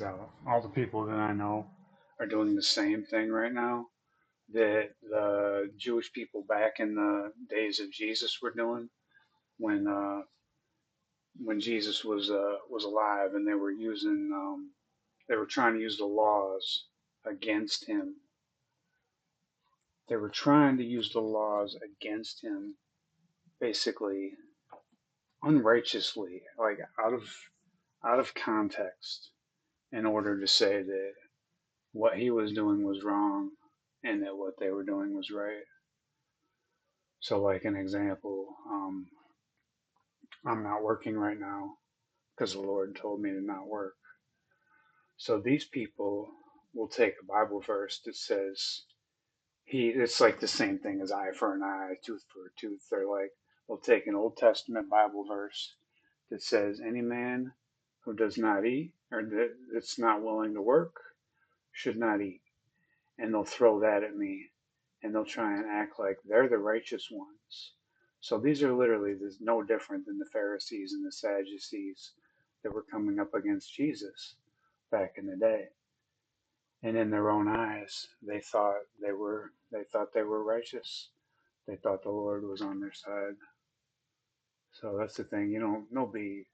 So all the people that I know are doing the same thing right now that the Jewish people back in the days of Jesus were doing when Jesus was alive, and they were trying to use the laws against him. They were trying to use the laws against him, basically unrighteously, like out of context, in order to say that what he was doing was wrong and that what they were doing was right. So, like an example, I'm not working right now because the Lord told me to not work. So these people will take a Bible verse that says it's like the same thing as eye for an eye, tooth for a tooth. They'll take an Old Testament Bible verse that says any man who does not eat or that's not willing to work should not eat. And they'll throw that at me and they'll try and act like they're the righteous ones. So these are literally no different than the Pharisees and the Sadducees that were coming up against Jesus back in the day. And in their own eyes, they thought they were righteous. They thought the Lord was on their side. So that's the thing, nobody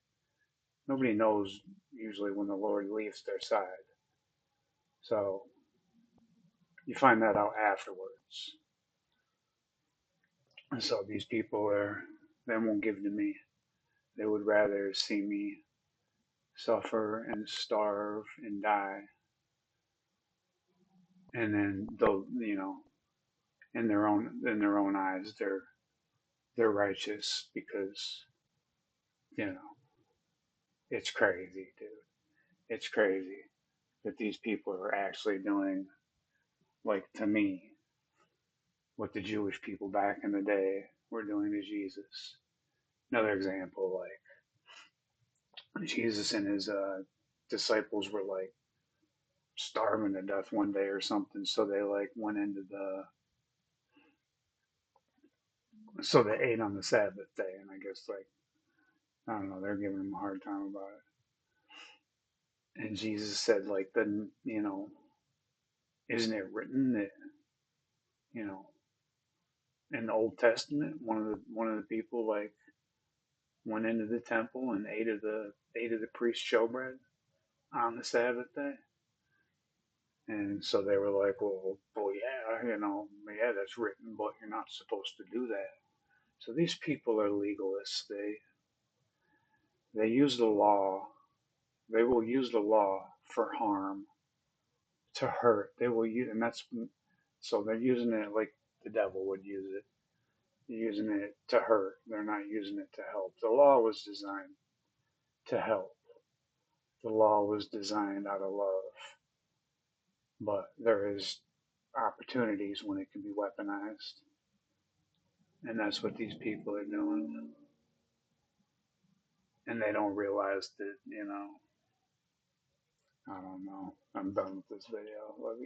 knows usually when the Lord leaves their side. So you find that out afterwards. And so these people they won't give to me. They would rather see me suffer and starve and die, and then they'll, in their own eyes, they're righteous because you know it's crazy, dude. It's crazy that these people are actually doing, like, to me, what the Jewish people back in the day were doing to Jesus. Another example, like Jesus and his disciples were like starving to death one day or something, so they like went into so they ate on the Sabbath day, and I guess, like, I don't know, they're giving him a hard time about it. And Jesus said, like, then, isn't it written that, you know, in the Old Testament, one of the people, like, went into the temple and ate of the priest's showbread on the Sabbath day. And so they were like, well, yeah, yeah, that's written, but you're not supposed to do that. So these people are legalists. They use the law. They will use the law for harm, to hurt. They will use, and that's so they're using it like the devil would use it. They're using it to hurt. They're not using it to help. The law was designed to help. The law was designed out of love, but there is opportunities when it can be weaponized, and that's what these people are doing. And they don't realize that, I don't know. I'm done with this video. Love you.